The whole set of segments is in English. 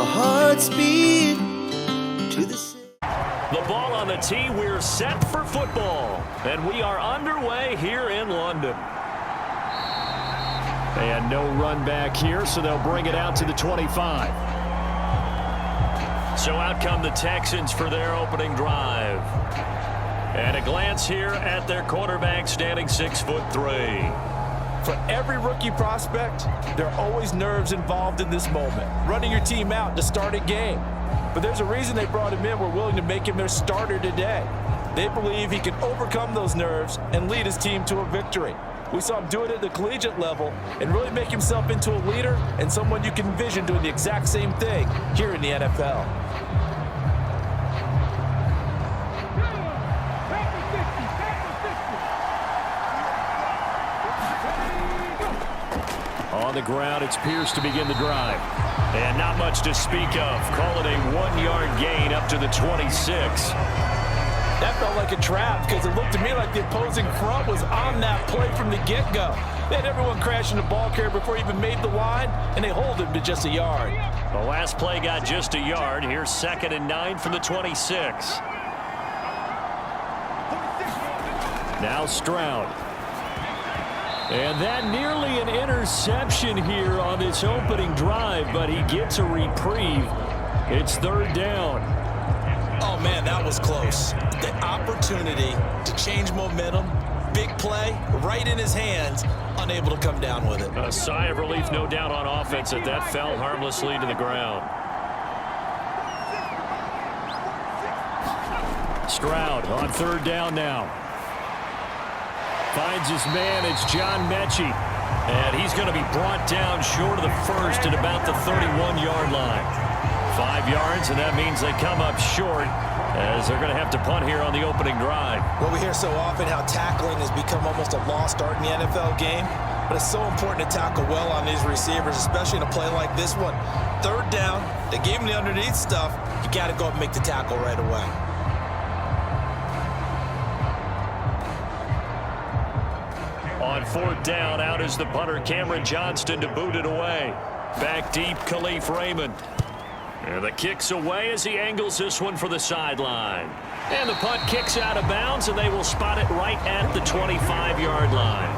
our hearts beat to the city. The ball on the tee. We're set for football, and we are underway here in London. And no run back here, so they'll bring it out to the 25. So out come the Texans for their opening drive. And a glance here at their quarterback, standing 6'3". For every rookie prospect, there are always nerves involved in this moment. Running your team out to start a game. But there's a reason they brought him in. We're willing to make him their starter today. They believe he can overcome those nerves and lead his team to a victory. We saw him do it at the collegiate level and really make himself into a leader and someone you can envision doing the exact same thing here in the NFL. On the ground, it's Pierce to begin the drive. And not much to speak of. Call it a 1-yard gain up to the 26. That felt like a trap because it looked to me like the opposing front was on that play from the get-go. They had everyone crashing the ball carrier before he even made the line, and they hold him to just a yard. The last play got just a yard. Here's 2nd and 9 from the 26. Now Stroud. And that nearly an interception here on this opening drive, but he gets a reprieve. It's 3rd down. Oh, man, that was close. The opportunity to change momentum, big play, right in his hands, unable to come down with it. A sigh of relief, no doubt, on offense that fell harmlessly to the ground. Stroud on 3rd down now. Finds his man. It's John Mechie. And he's going to be brought down short of the first at about the 31-yard line. 5 yards, and that means they come up short as they're going to have to punt here on the opening drive. Well, we hear so often how tackling has become almost a lost art in the NFL game, but it's so important to tackle well on these receivers, especially in a play like this one. 3rd down, they gave him the underneath stuff. You got to go up and make the tackle right away. On 4th down, out is the punter, Cameron Johnston, to boot it away. Back deep, Khalif Raymond. And the kick's away as he angles this one for the sideline. And the punt kicks out of bounds, and they will spot it right at the 25-yard line.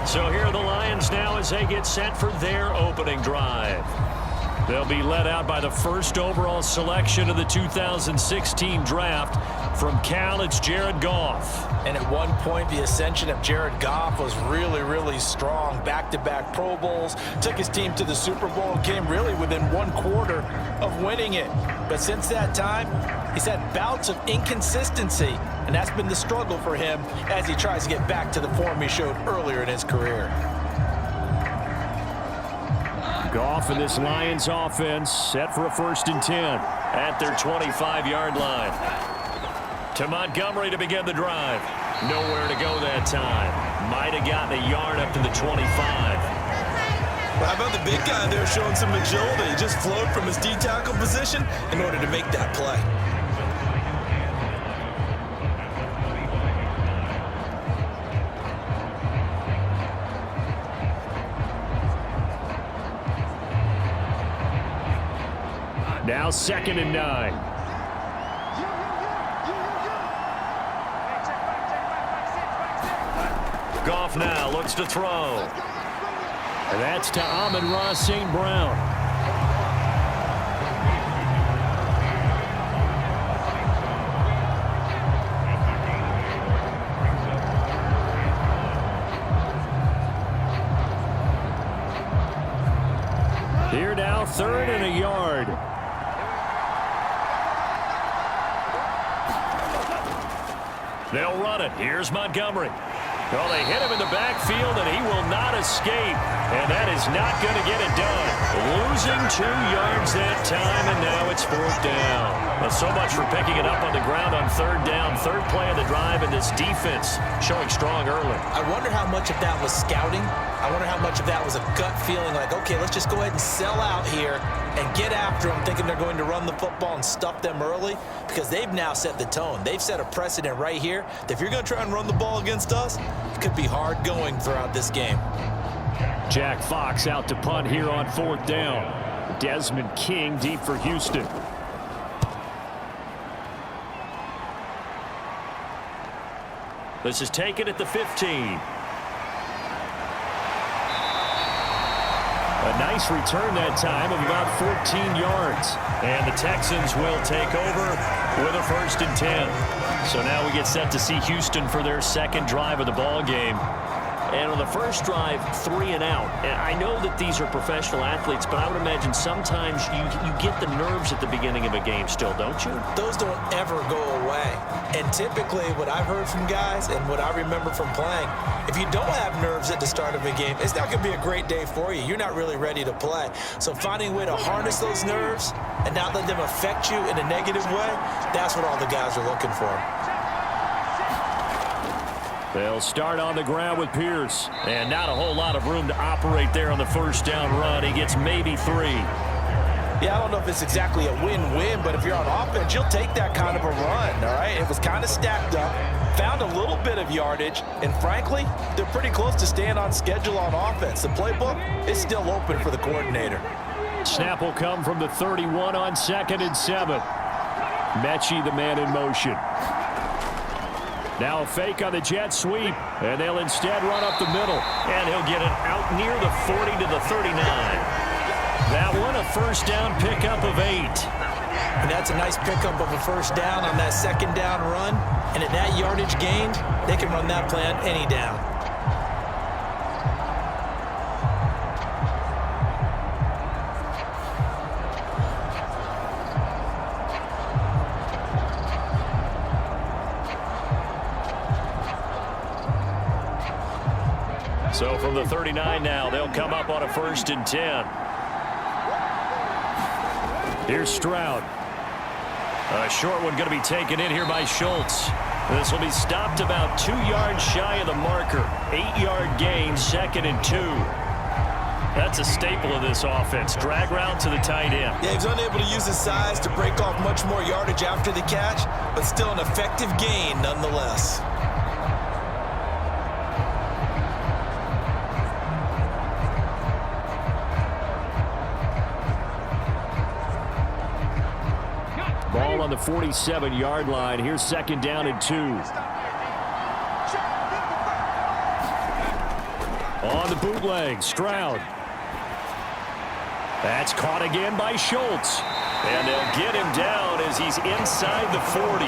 So here are the Lions now as they get set for their opening drive. They'll be led out by the first overall selection of the 2016 draft. From Cal, it's Jared Goff. And at one point, the ascension of Jared Goff was really, really strong. Back-to-back Pro Bowls, took his team to the Super Bowl, and came really within 1 quarter of winning it. But since that time, he's had bouts of inconsistency, and that's been the struggle for him as he tries to get back to the form he showed earlier in his career. Goff in this Lions offense set for a 1st and 10 at their 25-yard line. To Montgomery to begin the drive. Nowhere to go that time. Might have gotten a yard up to the 25. Well, how about the big guy there showing some agility? He just flowed from his D-tackle position in order to make that play. Now 2nd and 9. Goff now looks to throw. And that's to Amon-Ra St. Brown. Here now, 3rd and a yard. They'll run it. Here's Montgomery. Well, they hit him in the backfield, and he will not escape. And that is not going to get it done. Losing 2 yards that time, and now it's 4th down. Well, so much for picking it up on the ground on 3rd down. 3rd play of the drive, and this defense showing strong early. I wonder how much of that was scouting. I wonder how much of that was a gut feeling like, okay, let's just go ahead and sell out here and get after them, thinking they're going to run the football and stuff them early, because they've now set the tone. They've set a precedent right here that if you're going to try and run the ball against us, it could be hard going throughout this game. Jack Fox out to punt here on 4th down. Desmond King deep for Houston. This is taken at the 15. A nice return that time of about 14 yards. And the Texans will take over with a 1st and 10. So now we get set to see Houston for their second drive of the ball game. And on the first drive, 3 and out. And I know that these are professional athletes, but I would imagine sometimes you get the nerves at the beginning of a game still, don't you? Those don't ever go away. And typically what I've heard from guys and what I remember from playing, if you don't have nerves at the start of a game, it's not going to be a great day for you. You're not really ready to play. So finding a way to harness those nerves and not let them affect you in a negative way, that's what all the guys are looking for. They'll start on the ground with Pierce. And not a whole lot of room to operate there on the first down run. He gets maybe 3. Yeah, I don't know if it's exactly a win-win, but if you're on offense, you'll take that kind of a run, all right? It was kind of stacked up, found a little bit of yardage, and frankly, they're pretty close to staying on schedule on offense. The playbook is still open for the coordinator. Snap will come from the 31 on 2nd and 7. Mechie, the man in motion. Now a fake on the jet sweep, and they'll instead run up the middle. And he'll get it out near the 40 to the 39. That one a first down pickup of 8. And that's a nice pickup of a first down on that second down run. And at that yardage gained, they can run that play on any down. So from the 39 now, they'll come up on a 1st and 10. Here's Stroud. A short one going to be taken in here by Schultz. This will be stopped about 2 yards shy of the marker. 8-yard gain, 2nd and 2. That's a staple of this offense. Drag route to the tight end. Yeah, he's unable to use his size to break off much more yardage after the catch, but still an effective gain nonetheless. Ball on the 47-yard line. Here's 2nd down and 2. On the bootleg, Stroud. That's caught again by Schultz. And they'll get him down as he's inside the 40.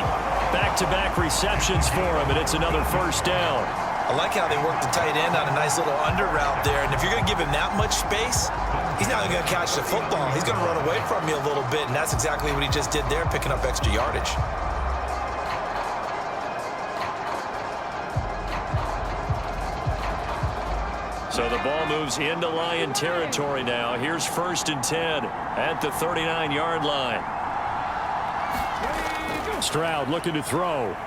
Back-to-back receptions for him, and it's another first down. I like how they work the tight end on a nice little under route there. And if you're going to give him that much space, he's not going to catch the football. He's going to run away from you a little bit, and that's exactly what he just did there, picking up extra yardage. So the ball moves into Lion territory now. Here's 1st and 10 at the 39-yard line. Stroud looking to throw.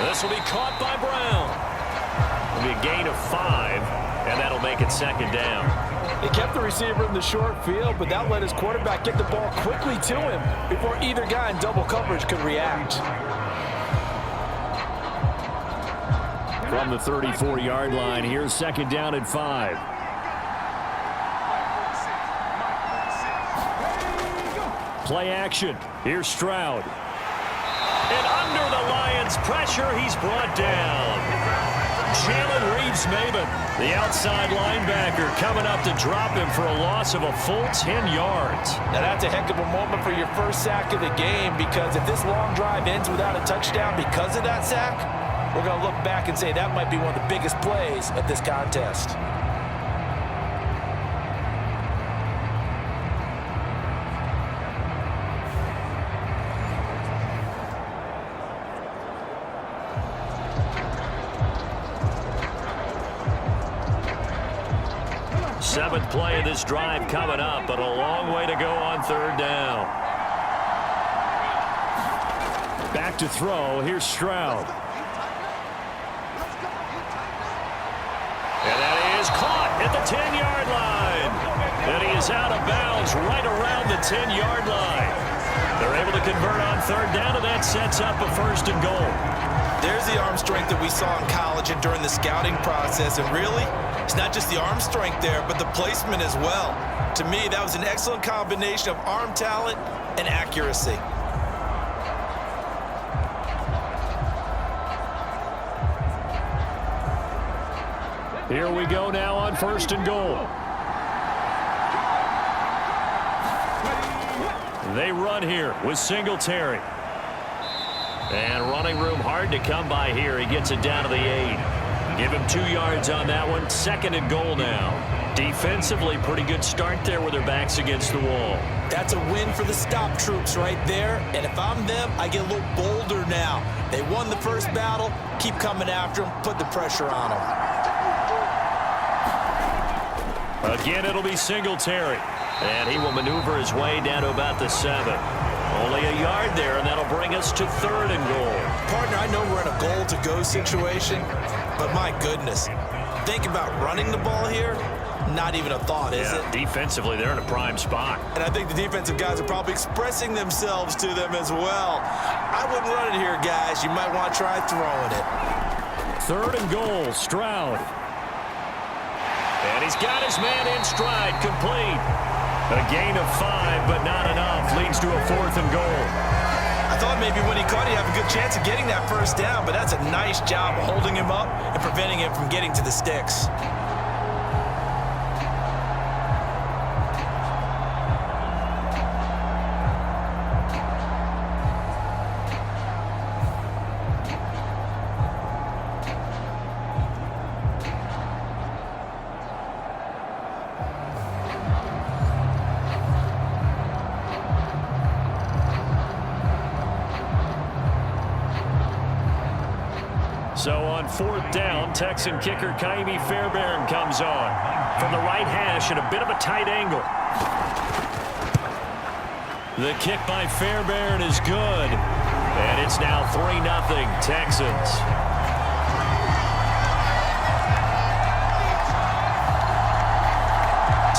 This will be caught by Brown. It'll be a gain of 5, and that'll make it 2nd down. They kept the receiver in the short field, but that let his quarterback get the ball quickly to him before either guy in double coverage could react. From the 34-yard line, here's 2nd down and 5. Play action. Here's Stroud. And under the Lions' pressure, he's brought down. Jalen Reeves-Maybin, the outside linebacker, coming up to drop him for a loss of a full 10 yards. Now that's a heck of a moment for your first sack of the game, because if this long drive ends without a touchdown because of that sack, we're going to look back and say that might be one of the biggest plays of this contest. Seventh play of this drive coming up, but a long way to go on 3rd down. Back to throw. Here's Stroud. And that is caught at the 10-yard line. And he is out of bounds right around the 10-yard line. They're able to convert on 3rd down, and that sets up a 1st and goal. There's the arm strength that we saw in college and during the scouting process, and really, It's not just the arm strength there, but the placement as well. To me, that was an excellent combination of arm talent and accuracy. Here we go now on 1st and goal. They run here with Singletary. And running room hard to come by here. He gets it down to the 8. Give him 2 yards on that one. 2nd and goal now. Defensively, pretty good start there with their backs against the wall. That's a win for the stop troops right there. And if I'm them, I get a little bolder now. They won the first battle. Keep coming after them. Put the pressure on them. Again, it'll be Singletary. And he will maneuver his way down to about the 7. Only a yard there, and that'll bring us to 3rd and goal. Partner, I know we're in a goal-to-go situation, but my goodness, think about running the ball here. Not even a thought, is it? Defensively, they're in a prime spot. And I think the defensive guys are probably expressing themselves to them as well. I wouldn't run it here, guys. You might want to try throwing it. 3rd and goal, Stroud. And he's got his man in stride, complete. A gain of 5, but not enough. Leads to a 4th and goal. I thought maybe when he caught it, he'd have a good chance of getting that first down, but that's a nice job holding him up and preventing him from getting to the sticks. So on 4th down, Texan kicker Kaimi Fairbairn comes on from the right hash at a bit of a tight angle. The kick by Fairbairn is good, and it's now 3-0 Texans.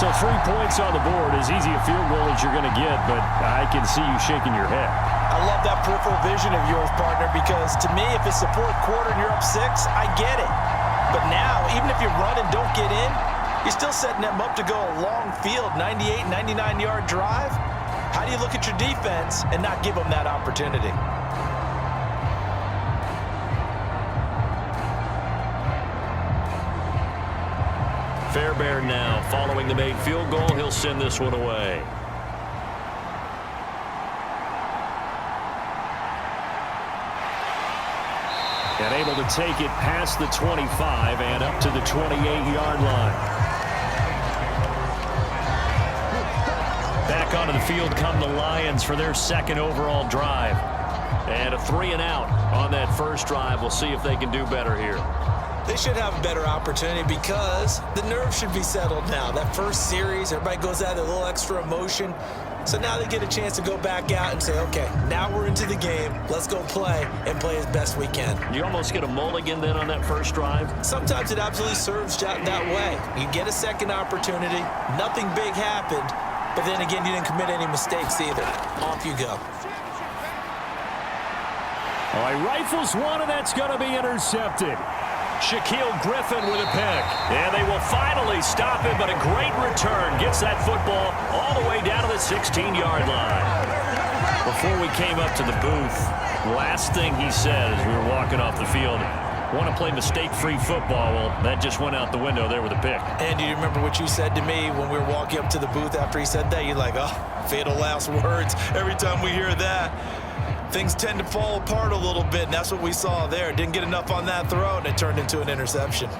So 3 points on the board, as easy a field goal as you're going to get, but I can see you shaking your head. I love that peripheral vision of yours, partner, because to me, if it's the 4th quarter and you're up 6, I get it. But now, even if you run and don't get in, you're still setting them up to go a long field, 98, 99-yard drive. How do you look at your defense and not give them that opportunity? Fairbairn now following the made field goal. He'll send this one away. And able to take it past the 25 and up to the 28-yard line. Back onto the field come the Lions for their 2nd overall drive. And a 3-and-out on that first drive. We'll see if they can do better here. They should have a better opportunity because the nerves should be settled now. That first series, everybody goes out with a little extra emotion. So now they get a chance to go back out and say, okay, now we're into the game. Let's go play and play as best we can. You almost get a mulligan then on that first drive? Sometimes it absolutely serves that way. You get a second opportunity. Nothing big happened. But then again, you didn't commit any mistakes either. Off you go. All right, rifles one, and that's going to be intercepted. Shaquille Griffin with a pick. And they will finally stop him, but a great return. Gets that football all the way down to the 16-yard line. Before we came up to the booth, last thing he said as we were walking off the field, want to play mistake-free football. Well, that just went out the window there with a pick. And do you remember what you said to me when we were walking up to the booth after he said that? You're like, oh, fatal last words. Every time we hear that, things tend to fall apart a little bit, and that's what we saw there. Didn't get enough on that throw, and it turned into an interception.